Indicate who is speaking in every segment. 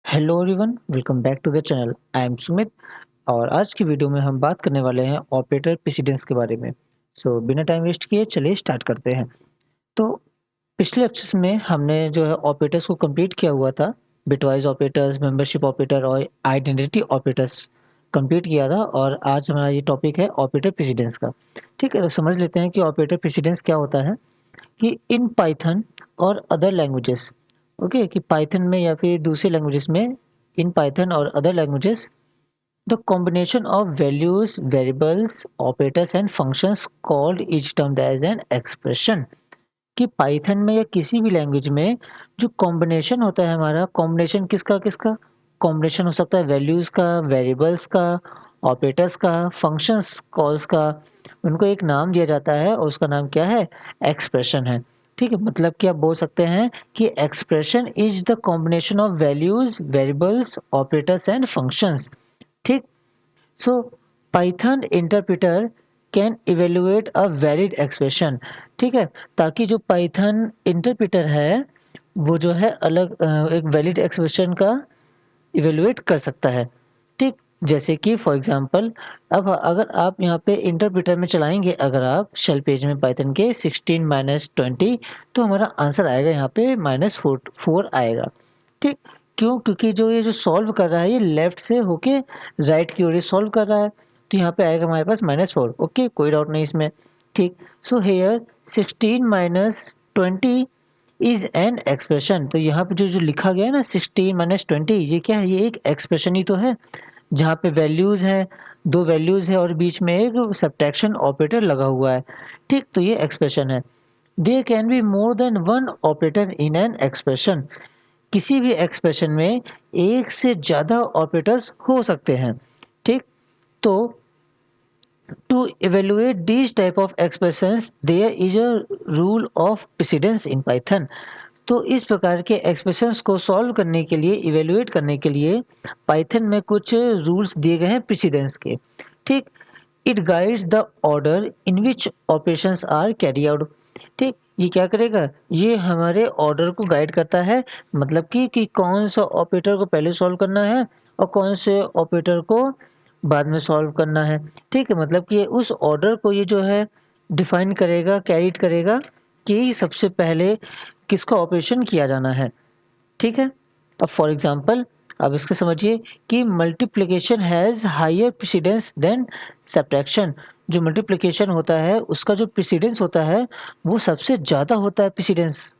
Speaker 1: Hello everyone, welcome back to the channel. I am Sumit और आज की वीडियो में हम बात करने वाले हैं ऑपरेटर प्रेसिडेंस के बारे में। बिना टाइम वेस्ट किए चलिए स्टार्ट करते हैं। तो पिछले लेक्चर्स में हमने जो है ऑपरेटर्स को कंप्लीट किया हुआ था। बिटवाइज ऑपरेटर्स, मेंबरशिप ऑपरेटर और आइडेंटिटी ऑपरेटर्स कंप्लीट किया था और आज हमारा ये टॉपिक है ऑपरेटर प्रेसिडेंस का। ठीक है, तो समझ लेते हैं कि ऑपरेटर प्रेसिडेंस क्या होता है। कि इन पाइथन और अदर लैंग्वेजेस, ओके, कि पाइथन में या फिर दूसरे लैंग्वेजेस में, इन पाइथन और other languages the combination of values, variables, operators and functions called is termed as an expression. कि पाइथन में या किसी भी लैंग्वेज में जो कॉम्बिनेशन होता है, हमारा कॉम्बिनेशन किसका किसका कॉम्बिनेशन हो सकता है, वैल्यूज का, वेरिएबल्स का, ऑपरेटर्स का, फंक्शंस कॉल्स का, उनको एक नाम दिया जाता है और उसका नाम क्या है, एक्सप्रेशन है। ठीक है, मतलब कि आप बोल सकते हैं कि expression is the combination of values, variables, operators and functions. ठीक। So Python interpreter can evaluate a valid expression. ठीक है, ताकि जो पाइथन इंटरप्रेटर है वो जो है एक वैलिड एक्सप्रेशन का इवेलुएट कर सकता है। ठीक। जैसे कि फॉर एग्जांपल, अब अगर आप यहाँ पे इंटरप्रेटर में चलाएंगे, अगर आप शेल पेज में पाइथन के 16 माइनस 20, तो हमारा आंसर आएगा यहाँ पे -4 आएगा। ठीक। क्यों? क्योंकि जो ये जो सॉल्व कर रहा है ये लेफ्ट से होके राइट की ओर ये सॉल्व कर रहा है, तो यहाँ पे आएगा हमारे पास -4। ओके, कोई डाउट नहीं इसमें। ठीक। So here 16 minus 20 is an expression. तो यहाँ पे जो जो लिखा गया है ना 16 माइनस 20, ये क्या है, ये एक एक्सप्रेशन ही तो है, जहाँ पे वैल्यूज है, दो वैल्यूज है और बीच में एक सब्ट्रैक्शन ऑपरेटर लगा हुआ है। ठीक, तो ये एक्सप्रेशन है। There can be more than one operator in an expression. किसी भी एक्सप्रेशन में एक से ज्यादा ऑपरेटर्स हो सकते हैं। ठीक। तो to evaluate these type of expressions, there is a rule of precedence in Python. तो इस प्रकार के एक्सप्रेशंस को सॉल्व करने के लिए, इवेल्युएट करने के लिए पाइथन में कुछ रूल्स दिए गए हैं प्रेसिडेंस के। ठीक। It guides the order in which operations are carried out. ठीक, ये क्या करेगा, ये हमारे ऑर्डर को गाइड करता है, मतलब कि कौन सा ऑपरेटर को पहले सॉल्व करना है और कौन से ऑपरेटर को बाद में सॉल्व करना है। ठीक है, मतलब कि उस ऑर्डर को ये जो है डिफाइन करेगा, कैरीड करेगा कि सबसे पहले किसका ऑपरेशन किया जाना है। ठीक है। अब फॉर एग्जांपल, अब इसको समझिए कि multiplication has higher precedence than subtraction. जो मल्टीप्लिकेशन होता है उसका जो प्रेसिडेंस होता है वो सबसे ज़्यादा होता है प्रेसिडेंस।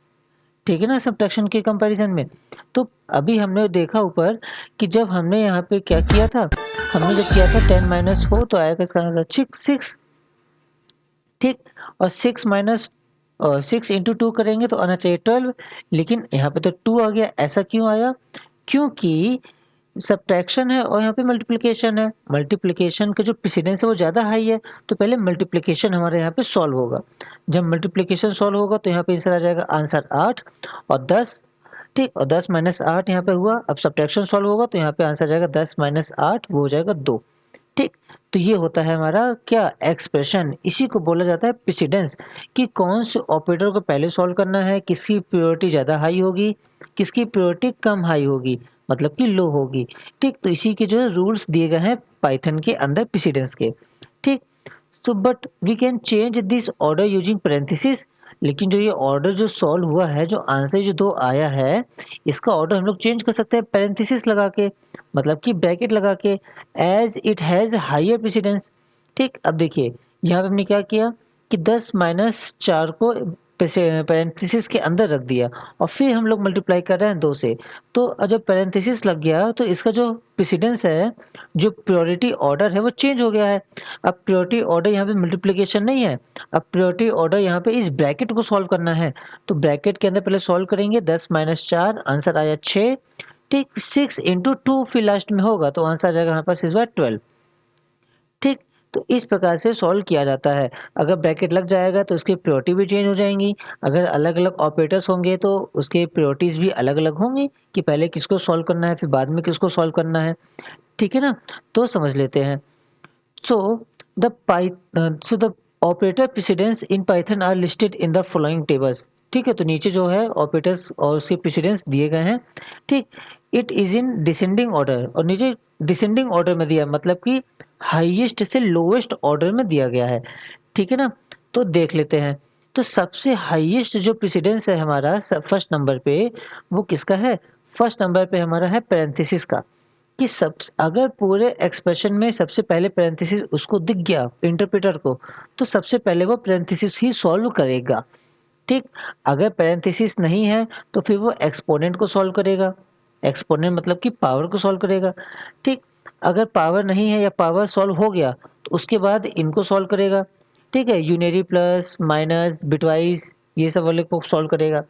Speaker 1: ठीक है ना, सब्ट्रैक्शन के कंपैरिजन में। तो अभी हमने देखा ऊपर कि जब हमने यहाँ पे क्या किया था, हमने जब किया था 10 माइनस 4 तो आएगा इसका आंसर 6। ठीक। और 6 माइनस 6 इंटू 2 करेंगे तो आना चाहिए 12, लेकिन यहाँ पे तो 2 आ गया। ऐसा क्यों आया? क्योंकि सब्ट्रैक्शन है और यहाँ पे मल्टीप्लिकेशन है। मल्टीप्लिकेशन का जो प्रेसिडेंस है वो ज़्यादा हाई है, तो पहले मल्टीप्लिकेशन हमारे यहाँ पे सॉल्व होगा। जब मल्टीप्लिकेशन सॉल्व होगा तो यहाँ पे आंसर आ जाएगा, आंसर 8 और 10। ठीक, और 10 माइनस 8 यहाँ पे हुआ। अब सब्ट्रैक्शन सॉल्व होगा तो यहाँ पे आंसर आ जाएगा 10 माइनस 8, वो हो जाएगा 2। ठीक। तो ये होता है हमारा क्या, एक्सप्रेशन। इसी को बोला जाता है प्रेसिडेंस, कि कौन से ऑपरेटर को पहले सॉल्व करना है, किसकी प्रायोरिटी ज़्यादा हाई होगी, किसकी प्रायोरिटी कम हाई होगी, मतलब कि लो होगी। ठीक, तो इसी के जो है रूल्स दिए गए हैं पाइथन के अंदर प्रेसिडेंस के। ठीक। So but we can change this order using parenthesis. लेकिन जो ये ऑर्डर जो सॉल्व हुआ है, जो आंसर जो दो आया है, इसका ऑर्डर हम लोग चेंज कर सकते हैं पैरेंथेसिस लगा के, मतलब कि ब्रैकेट लगा के, as it has higher precedence. ठीक। अब देखिए यहाँ पे हमने क्या किया कि 10 माइनस 4 को पैरेंथेसिस के अंदर रख दिया और फिर हम लोग मल्टीप्लाई कर रहे हैं 2 से। तो जब पैरेंथेसिस लग गया तो इसका जो प्रेसिडेंस है, जो प्रायोरिटी ऑर्डर है वो चेंज हो गया है। अब प्रायोरिटी ऑर्डर यहाँ पे मल्टीप्लिकेशन नहीं है, अब प्रायोरिटी ऑर्डर यहाँ पे इस ब्रैकेट को सॉल्व करना है। तो ब्रैकेट के अंदर पहले सॉल्व करेंगे, 10 माइनस 4, आंसर आया 6। ठीक, 6 इंटू 2 फिर लास्ट में होगा तो आंसर आ जाएगा हमारे पास इस बार 12। ठीक। तो इस प्रकार से सॉल्व किया जाता है। अगर ब्रैकेट लग जाएगा तो उसकी प्रायोरिटी भी चेंज हो जाएंगी। अगर अलग अलग ऑपरेटर्स होंगे तो उसके प्रायोरिटीज भी अलग अलग होंगी, कि पहले किसको सॉल्व करना है फिर बाद में किसको सॉल्व करना है। ठीक है ना, तो समझ लेते हैं। So the operator precedence in Python are listed in the following tables. ठीक है, तो नीचे जो है ऑपरेटर्स और उसके प्रेसिडेंस दिए गए हैं। ठीक। It is in descending order, और नीचे डिसेंडिंग ऑर्डर में दिया मतलब कि हाईएस्ट से लोएस्ट ऑर्डर में दिया गया है, ठीक है ना? तो देख लेते हैं। तो सबसे हाईएस्ट जो प्रेसिडेंस है हमारा फर्स्ट नंबर पे, वो किसका है? फर्स्ट नंबर पे हमारा है पैरेंथेसिस का, कि सब अगर पूरे एक्सप्रेशन में सबसे पहले पैरेंथेसिस उसको दिख गया इंटरप्रेटर को, तो सबसे पहले वो पैरेंथेसिस ही सॉल्व करेगा, ठीक? अगर पैरेंथेसिस नहीं है, तो फिर वो एक्सपोनेंट को सॉल्व करेगा। एक्सपोनेंट मतलब कि पावर को सॉल्व करेगा, ठीक? अगर पावर नहीं है या पावर सॉल्व हो गया, तो उसके बाद इनको सॉल्व करेगा, ठीक है? यूनरी, प्लस, माइनस, बिटवाइज़, ये सब वाले को सॉल्व करेगा,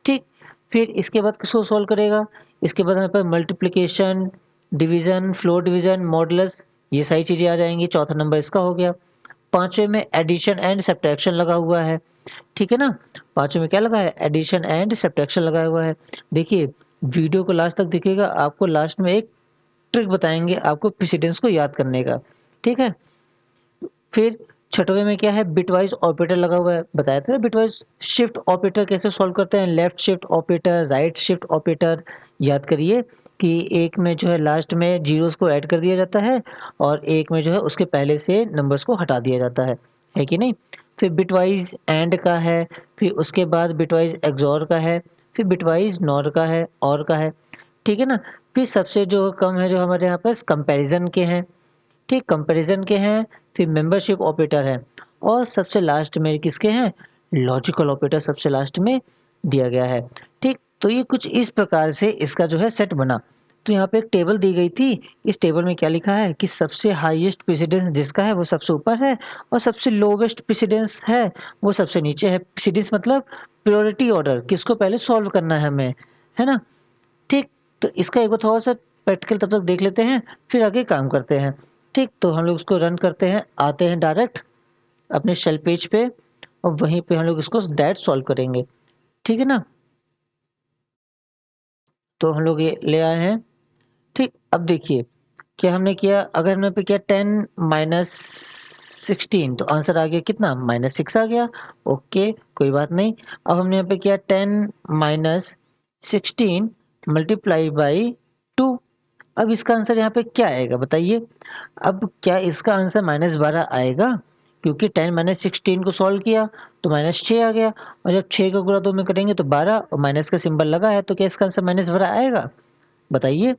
Speaker 1: ठीक? फिर इसके बाद किसको सॉल्व करेगा? इसके बाद हमारे पास multiplication, division, floor division, modulus, ये सारी चीज़ें आ जाएँगी। चौथा नंबर इसका हो गया। पाँचवें में एडिशन एंड सब्ट्रैक्शन लगा हुआ है, ठीक है ना? पाँचवें में क्या लगा है? एडिशन एंड सब्ट्रैक्शन लगा हुआ है। देखिए, वीडियो को लास्ट तक देखिएगा, आपको लास्ट में एक ट्रिक बताएँगे आपको प्रेसिडेंस को याद करने का, ठीक है? फिर छठवें में क्या है? बिटवाइज़ ऑपरेटर लगा हुआ है। बताया था ना बिटवाइज़ शिफ्ट ऑपरेटर कैसे सॉल्व करते हैं? Left shift operator, right shift operator. याद करिए कि एक में जो है लास्ट में ज़ीरोज़ को ऐड कर दिया जाता है और एक में जो है उसके पहले से नंबर्स को हटा दिया जाता है कि नहीं? फिर बिटवाइज़ एंड का है, फिर उसके बाद बिटवाइज़ एक्सओर का है, फिर बिटवाइज़ नॉर का है, और का है, ठीक है ना? फिर सबसे जो कम है जो हमारे यहाँ पास कंपैरिज़न के हैं, ठीक, कंपैरिज़न के हैं, फिर मेंबरशिप ऑपरेटर है और सबसे लास्ट में किसके हैं? लॉजिकल ऑपरेटर सबसे लास्ट में दिया गया है, ठीक। तो ये कुछ इस प्रकार से इसका जो है सेट बना। तो यहाँ पे एक टेबल दी गई थी, इस टेबल में क्या लिखा है कि सबसे हाईएस्ट प्रेसिडेंस जिसका है वो सबसे ऊपर है और सबसे लोवेस्ट प्रेसिडेंस है वो सबसे नीचे है। प्रेसिडेंस मतलब प्रायोरिटी ऑर्डर, किसको पहले सॉल्व करना है हमें, है ना? ठीक, तो इसका एक बार थोड़ा-सा प्रैक्टिकल तब तक देख लेते हैं, फिर आगे काम करते हैं। ठीक, तो हम लोग उसको रन करते हैं, आते हैं डायरेक्ट अपने शेल पेज पे और वहीं पे हम लोग इसको डायरेक्ट सॉल्व करेंगे। ठीक है ना? तो हम लोग ये ले आए हैं। ठीक, अब देखिए क्या हमने किया, अगर हमने पे किया 10 माइनस 16 तो आंसर आ गया कितना? -6 आ गया। ओके, कोई बात नहीं। अब हमने यहाँ पे किया 10 माइनस 16 मल्टीप्लाई बाई 2। अब इसका आंसर यहाँ पे क्या आएगा बताइए? अब क्या इसका आंसर -12 आएगा? क्योंकि 10 माइनस 16 को सॉल्व किया तो -6 आ गया और जब 6 का गुणा 2 में करेंगे तो 12 और माइनस का सिंबल लगा है तो क्या इसका आंसर -12 आएगा? बताइए?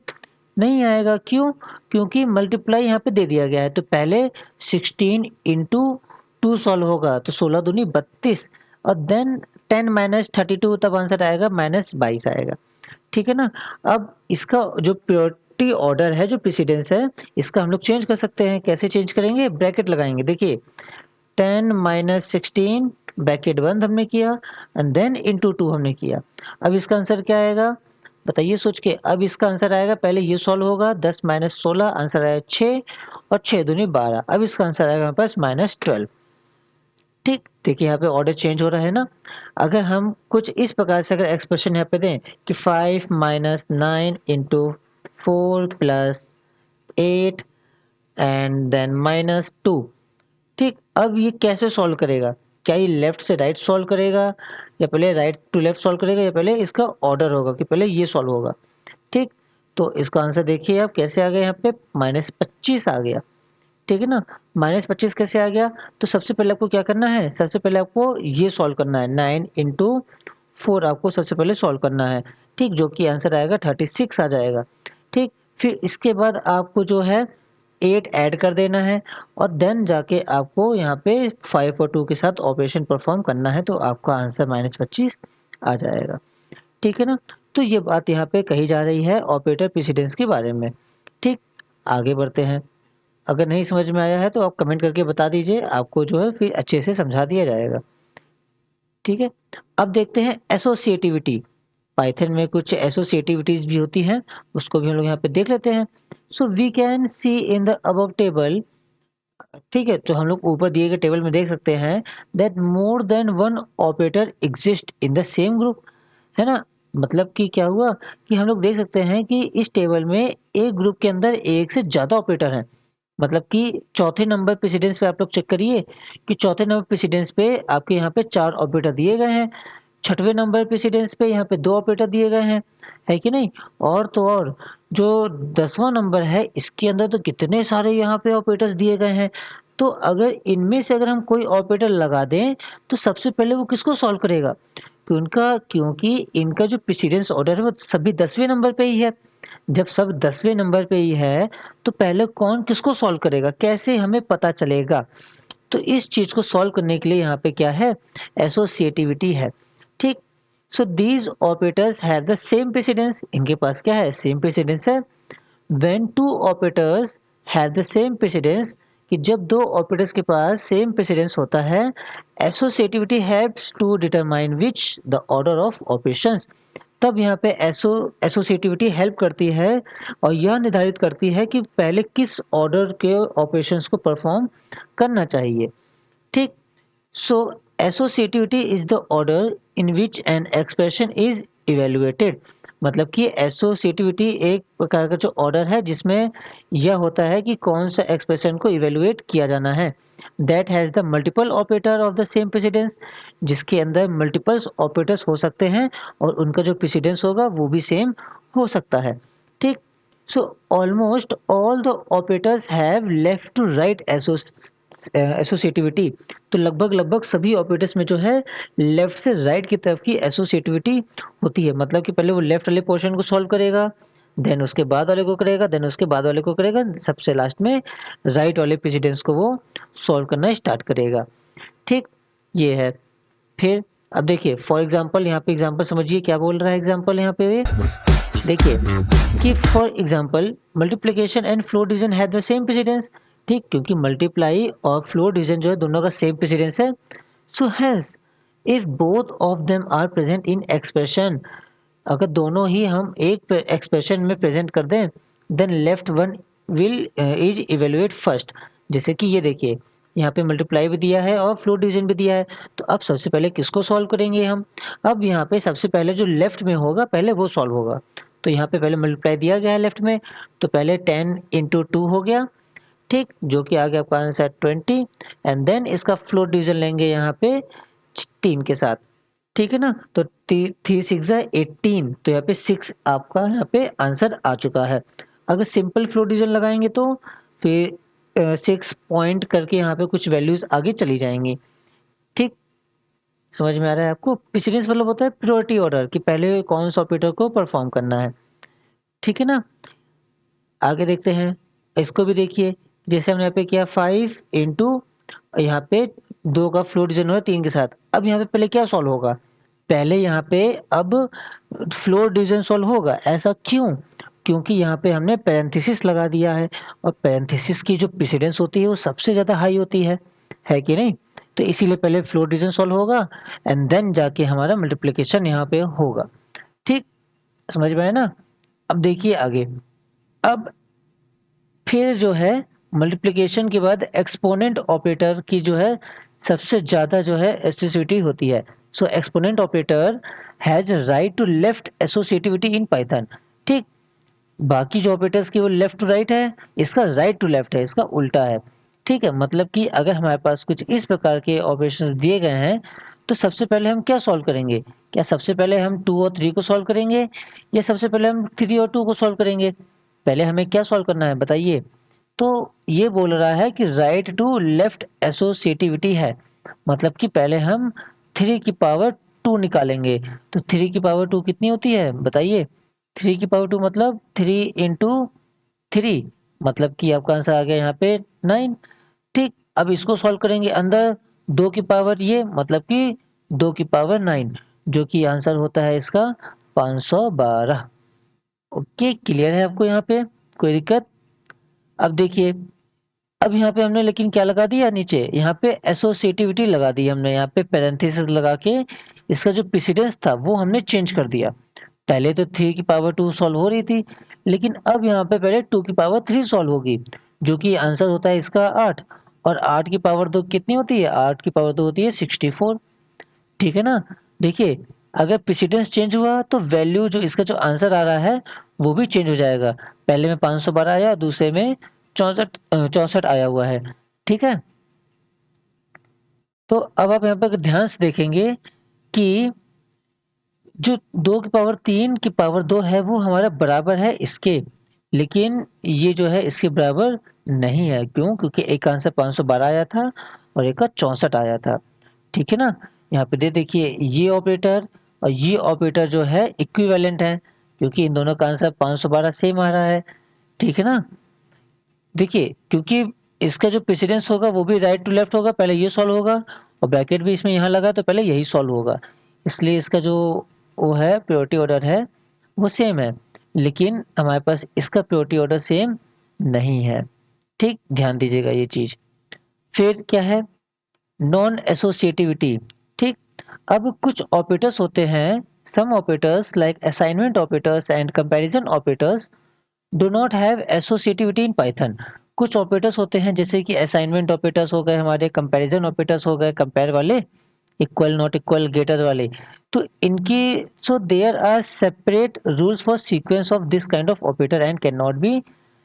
Speaker 1: नहीं आएगा, क्यों? क्योंकि मल्टीप्लाई यहाँ पे दे दिया गया है, तो पहले 16 इंटू 2 सॉल्व होगा, तो 16 दूनी 32 और देन 10 माइनस 32 तब आंसर आएगा -22 आएगा, ठीक है ना? अब इसका जो प्रायोरिटी ऑर्डर है, जो प्रेसिडेंस है, इसका हम लोग चेंज कर सकते हैं, कैसे चेंज करेंगे? ब्रैकेट लगाएँगे, देखिए 10 माइनस 16 ब्रैकेट बंद हमने किया एंड देन इंटू 2 हमने किया। अब इसका आंसर क्या आएगा? बताइए सोच के। अब इसका आंसर आएगा, पहले ये सॉल्व होगा, 10 माइनस 16 आंसर आएगा 6 और 6 दूनी 12। अब इसका आंसर आएगा हमारे पास -12। ठीक, देखिए यहाँ पे ऑर्डर चेंज हो रहा है ना? अगर हम कुछ इस प्रकार से अगर एक्सप्रेशन यहाँ पे दें कि 5 minus 9 into 4 plus 8 and then -2। ठीक, अब ये कैसे सॉल्व करेगा? क्या ये लेफ्ट से राइट सॉल्व करेगा या पहले राइट टू लेफ्ट सॉल्व करेगा या पहले इसका ऑर्डर होगा कि पहले ये सॉल्व होगा? ठीक, तो इसका आंसर देखिए आप कैसे आ गया यहाँ पे -25 आ गया, ठीक है ना? -25 कैसे आ गया? तो सबसे पहले आपको क्या करना है? सबसे पहले आपको ये सॉल्व करना है, 9 इंटू 4 आपको सबसे पहले सॉल्व करना है, ठीक? जो कि आंसर आएगा 36 आ जाएगा, ठीक? फिर इसके बाद आपको जो है 8 ऐड कर देना है और देन जाके आपको यहाँ पे 5 और 2 के साथ ऑपरेशन परफॉर्म करना है, तो आपका आंसर -25 आ जाएगा। ठीक है ना? तो ये बात यहाँ पे कही जा रही है ऑपरेटर प्रेसिडेंस के बारे में। ठीक, आगे बढ़ते हैं। अगर नहीं समझ में आया है तो आप कमेंट करके बता दीजिए, आपको जो है फिर अच्छे से समझा दिया जाएगा। ठीक है? अब देखते हैं एसोसिएटिविटी। पाइथन में कुछ एसोसिएटिविटीज़ भी होती हैं, उसको भी हम लोग यहाँ पे देख लेते हैं। So we can see in the above table, ठीक है? तो हम लोग ऊपर दिए गए टेबल में देख सकते हैं that more than one operator exist in the same group, है ना? मतलब कि क्या हुआ कि हम लोग देख सकते हैं कि इस टेबल में एक ग्रुप के अंदर एक से ज़्यादा ऑपरेटर हैं। मतलब कि चौथे नंबर प्रेसिडेंस पे आप लोग चेक करिए कि चौथे नंबर प्रेसिडेंस पे आपके यहाँ पे 4 ऑपरेटर दिए गए हैं। छठवें नंबर प्रेसिडेंस पे यहाँ पे 2 ऑपरेटर दिए गए हैं, है कि नहीं? और तो और जो 10वां नंबर है इसके अंदर तो कितने सारे यहाँ पे ऑपरेटर्स दिए गए हैं। तो अगर इनमें से अगर हम कोई ऑपरेटर लगा दें, तो सबसे पहले वो किसको सॉल्व करेगा? क्योंकि इनका जो प्रेसिडेंस ऑर्डर है वो सभी 10वें नंबर पे ही है। जब सब 10वें नंबर पे ही है, तो पहले कौन किसको सॉल्व करेगा? कैसे हमें पता चलेगा? तो इस चीज़ को सॉल्व करने के लिए यहाँ पे क्या है? एसोसिएटिविटी है। ठीक? So these operators have the same precedence, इनके पास क्या है? सेम प्रेसिडेंस है। When two operators have the same precedence, कि जब दो ऑपरेटर्स के पास सेम प्रेसिडेंस होता है, associativity helps to determine which the order of operations, तब यहाँ पे एसोसिएटिविटी हेल्प करती है और यह निर्धारित करती है कि पहले किस ऑर्डर के ऑपरेशंस को परफॉर्म करना चाहिए। ठीक? So associativity is the order in which an expression is evaluated। मतलब कि एसोसिएटिविटी एक प्रकार का जो ऑर्डर है जिसमें यह होता है कि कौन सा एक्सप्रेशन को इवेलुएट किया जाना है। That has the multiple operator of the same precedence, जिसके अंदर मल्टीपल्स ऑपरेटर्स हो सकते हैं और उनका जो प्रेसिडेंस होगा वो भी सेम हो सकता है। ठीक? So almost all the operators have left to right associativity. तो लगभग सभी ऑपरेटर्स में जो है लेफ्ट से राइट की तरफ की एसोसिएटिविटी होती है। मतलब कि पहले वो लेफ्ट वाले पोर्शन को सॉल्व करेगा, देन उसके बाद वाले को करेगा, देन उसके बाद वाले को करेगा, सबसे लास्ट में राइट वाले प्रेसिडेंस को वो सॉल्व करना स्टार्ट करेगा। ठीक? ये है। फिर अब देखिए फॉर एग्जांपल यहाँ पे एग्जांपल समझिए क्या बोल रहा है एग्जांपल यहाँ पे ये। देखिए कि for example multiplication and floor division have the same precedence. ठीक? क्योंकि मल्टीप्लाई और फ्लोर डिवीजन जो है दोनों का सेम प्रेसिडेंस है। So hence if both of them are present in expression, अगर दोनों ही हम एक एक्सप्रेशन में प्रेजेंट कर दें, then left one will is evaluate first. जैसे कि ये देखिए यहाँ पे मल्टीप्लाई भी दिया है और फ्लोर डिवीजन भी दिया है। तो अब सबसे पहले किसको सॉल्व करेंगे हम? अब यहाँ पे सबसे पहले जो लेफ्ट में होगा पहले वो सॉल्व होगा। तो यहाँ पे पहले मल्टीप्लाई दिया गया है लेफ्ट में, तो पहले 10 इंटू 2 हो गया। ठीक? जो कि आ गया आपका आंसर 20 एंड देन इसका फ्लोर डिवीजन लेंगे यहाँ पे 3 के साथ। ठीक है ना? तो 3 6 जा 18, तो यहाँ पे 6 आपका यहाँ पे आंसर आ चुका है। अगर सिंपल फ्लोर डिवीजन लगाएंगे तो फिर 6 पॉइंट करके यहाँ पे कुछ वैल्यूज आगे चली जाएंगी। ठीक? समझ में आ रहा है आपको? प्रेसिडेंस मतलब होता है प्रायोरिटी ऑर्डर, कि पहले कौन सा ऑपरेटर को परफॉर्म करना है। ठीक है ना? आगे देखते हैं। इसको भी देखिए, जैसे हमने यहाँ पे किया 5 इंटू यहाँ पे 2 का फ्लोर डिवीजन हो रहा है 3 के साथ। अब यहाँ पे पहले क्या सॉल्व होगा? पहले यहाँ पे अब फ्लोर डिवीजन सॉल्व होगा। ऐसा क्यों? क्योंकि यहाँ पे हमने पैरेंथेसिस लगा दिया है और पैरेंथेसिस की जो प्रेसिडेंस होती है वो सबसे ज़्यादा हाई होती है कि नहीं? तो इसीलिए पहले फ्लोर डिवीजन सॉल्व होगा एंड देन जाके हमारा मल्टीप्लिकेशन यहाँ पे होगा। ठीक? समझ में आया ना? अब देखिए आगे। अब फिर जो है मल्टीप्लिकेशन के बाद एक्सपोनेंट ऑपरेटर की जो है सबसे ज़्यादा जो है एसोसिएटिविटी होती है। So exponent operator has right to left associativity in Python. ठीक? बाकी जो ऑपरेटर्स की वो लेफ्ट टू राइट है, इसका राइट टू लेफ्ट है, इसका उल्टा है। ठीक है? मतलब कि अगर हमारे पास कुछ इस प्रकार के ऑपरेशंस दिए गए हैं, तो सबसे पहले हम क्या सॉल्व करेंगे? क्या सबसे पहले हम 2 और 3 को सॉल्व करेंगे या सबसे पहले हम 3 और 2 को सॉल्व करेंगे? पहले हमें क्या सॉल्व करना है बताइए? तो ये बोल रहा है कि राइट टू लेफ्ट एसोसिएटिविटी है। मतलब कि पहले हम 3 की पावर 2 निकालेंगे। तो 3 की पावर 2 कितनी होती है बताइए? 3 की पावर 2 मतलब 3 इंटू 3, मतलब कि आपका आंसर आ गया यहाँ पे 9। ठीक? अब इसको सॉल्व करेंगे अंदर 2 की पावर ये, मतलब कि 2 की पावर 9, जो कि आंसर होता है इसका 512। ओके, क्लियर है आपको यहाँ पे? कोई दिक्कत? अब देखिए, अब यहाँ पे हमने लेकिन क्या लगा दिया नीचे? यहाँ पे एसोसिएटिविटी लगा दी हमने, यहाँ पे पैरेंथेसिस लगा के इसका जो प्रेसिडेंस था वो हमने चेंज कर दिया। पहले तो 3 की पावर 2 सॉल्व हो रही थी, लेकिन अब यहाँ पे पहले 2 की पावर 3 सॉल्व होगी, जो कि आंसर होता है इसका 8। और 8 की पावर 2 कितनी होती है? 8 की पावर 2 होती है 64। ठीक है ना? देखिए, अगर प्रेसिडेंस चेंज हुआ तो वैल्यू जो इसका जो आंसर आ रहा है वो भी चेंज हो जाएगा। पहले में 512 आया, दूसरे में 64 आया हुआ है। ठीक है? तो अब आप यहाँ पर ध्यान से देखेंगे कि जो 2 की पावर 3 की पावर 2 है वो हमारा बराबर है इसके, लेकिन ये जो है इसके बराबर नहीं है। क्यों? क्योंकि एक का आंसर 512 आया था और एक का 64 आया था। ठीक है ना? यहाँ पे देखिए ये ऑपरेटर और ये ऑपरेटर जो है इक्विवेलेंट है, क्योंकि इन दोनों का आंसर 512 सेम आ रहा है। ठीक है ना? देखिए, क्योंकि इसका जो प्रेसिडेंस होगा वो भी राइट टू लेफ्ट होगा, पहले ये सॉल्व होगा और ब्रैकेट भी इसमें यहाँ लगा तो पहले यही सॉल्व होगा। इसलिए इसका जो वो है प्रायोरिटी ऑर्डर है वो सेम है, लेकिन हमारे पास इसका प्रायोरिटी ऑर्डर सेम नहीं है। ठीक? ध्यान दीजिएगा ये चीज़। फिर क्या है? Non associativity. ठीक? अब कुछ ऑपरेटर्स होते हैं, some operators like assignment operators and comparison operators do not have associativity in Python. कुछ ऑपरेटर्स होते हैं जैसे कि असाइनमेंट ऑपरेटर्स हो गए हमारे, कंपैरिजन ऑपरेटर्स हो गए, कंपेयर वाले, इक्वल नॉट इक्वल गेटर वाले। तो इनकी so there are separate rules for sequence of this kind of operator and can not be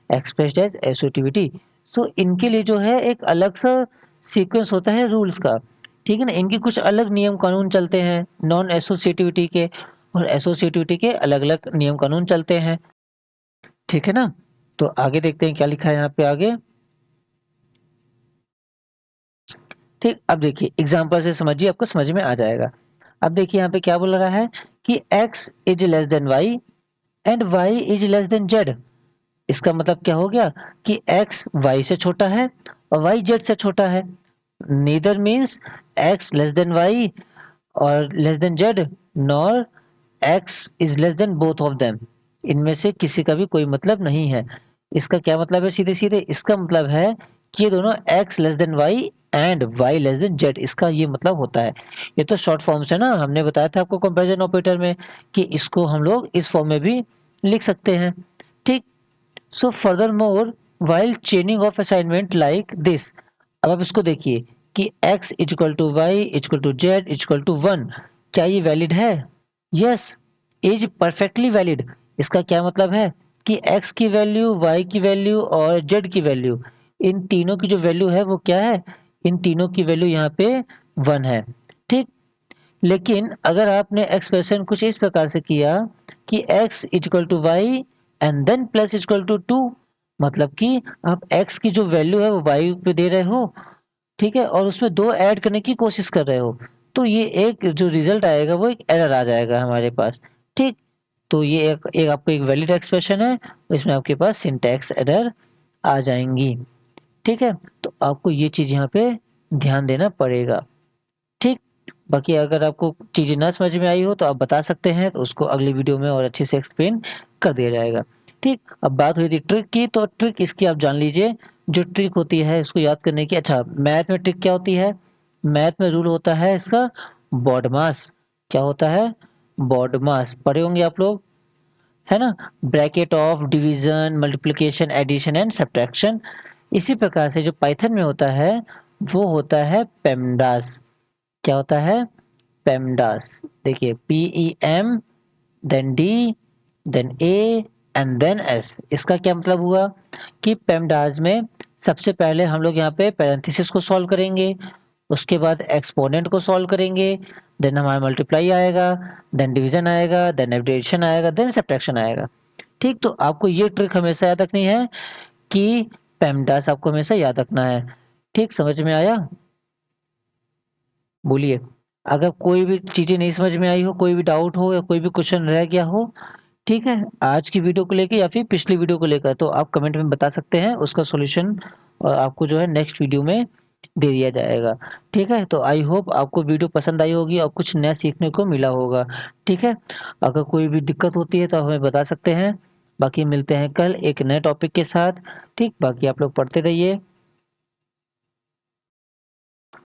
Speaker 1: expressed as associativity. So इनके लिए जो है एक अलग सा सीक्वेंस होता है रूल्स का। ठीक है ना? इनके कुछ अलग नियम कानून चलते हैं नॉन एसोसिएटिविटी के, और एसोसिएटिविटी के अलग-अलग नियम कानून चलते हैं। ठीक है ना? तो आगे देखते हैं क्या लिखा है यहाँ पे आगे। ठीक, अब देखिए एग्ज़ाम्पल से समझिए, आपको समझ में आ जाएगा। अब देखिए यहाँ पे क्या बोल रहा है कि x is less than y and y is less than z। इसका मतलब क्या हो गया कि x y से छोटा है और y z से छोटा है। Neither means x less than y और less than z, nor x is less than both of them. इनमें से किसी का भी कोई मतलब नहीं है। इसका क्या मतलब है? सीधे सीधे इसका मतलब है कि ये दोनों x less than y and y less than z, इसका ये मतलब होता है। ये तो शॉर्ट फॉर्म से ना हमने बताया था आपको कंपैरिजन ऑपरेटर में कि इसको हम लोग इस फॉर्म में भी लिख सकते हैं। ठीक? So furthermore while chaining of assignment like this. अब आप इसको देखिए कि x equal to y equal to z equal to 1, क्या ये वैलिड है? Yes, is perfectly valid. इसका क्या मतलब है कि x की वैल्यू, y की वैल्यू और z की वैल्यू, इन तीनों की जो वैल्यू है वो क्या है? इन तीनों की वैल्यू यहाँ पे 1 है। ठीक? लेकिन अगर आपने एक्सप्रेशन कुछ इस प्रकार से किया कि x equal to Y and then plus equal to 2, मतलब कि आप x की जो वैल्यू है वो y पे दे रहे हो, ठीक है, और उसमें 2 ऐड करने की कोशिश कर रहे हो, तो ये एक जो रिजल्ट आएगा वो एक एरर आ जाएगा हमारे पास। ठीक? तो ये एक आपको एक वैलिड एक्सप्रेशन है, इसमें आपके पास सिंटैक्स एरर आ जाएंगी। ठीक है? तो आपको ये चीज़ यहाँ पे ध्यान देना पड़ेगा। ठीक? बाकी अगर आपको चीज़ें ना समझ में आई हो तो आप बता सकते हैं, तो उसको अगली वीडियो में और अच्छे से एक्सप्लेन कर दिया जाएगा। ठीक? अब बात हुई थी ट्रिक की, तो ट्रिक इसकी आप जान लीजिए। जो ट्रिक होती है इसको याद करने की, अच्छा मैथ में ट्रिक क्या होती है? मैथ में रूल होता है इसका BODMAS। क्या होता है? BODMAS पढ़े होंगे आप लोग, है ना? Bracket of division, multiplication, addition and subtraction. इसी प्रकार से जो पाइथन में होता है वो होता है PEMDAS। क्या होता है? PEMDAS। देखिए PEM then D then A and then S। इसका क्या मतलब हुआ कि PEMDAS में सबसे पहले हम लोग यहाँ पे पैरेंथेसिस को सॉल्व करेंगे, उसके बाद एक्सपोनेंट को सॉल्व करेंगे, देन हमारा मल्टीप्लाई आएगा, देन डिवीजन आएगा, देन एडिशन आएगा, देन सब्ट्रैक्शन आएगा। ठीक? तो आपको ये ट्रिक हमेशा याद रखनी है कि PEMDAS आपको हमेशा याद रखना है। ठीक? समझ में आया? बोलिए। अगर कोई भी चीज़ें नहीं समझ में आई हो, कोई भी डाउट हो या कोई भी क्वेश्चन रह गया हो, ठीक है? आज की वीडियो को लेके या फिर पिछली वीडियो को लेकर, तो आप कमेंट में बता सकते हैं, उसका सॉल्यूशन और आपको जो है नेक्स्ट वीडियो में दे दिया जाएगा। ठीक है? तो आई होप आपको वीडियो पसंद आई होगी और कुछ नया सीखने को मिला होगा। ठीक है? अगर कोई भी दिक्कत होती है तो आप हमें बता सकते हैं। बाकी मिलते हैं कल एक नए टॉपिक के साथ। ठीक? बाकी आप लोग पढ़ते रहिए।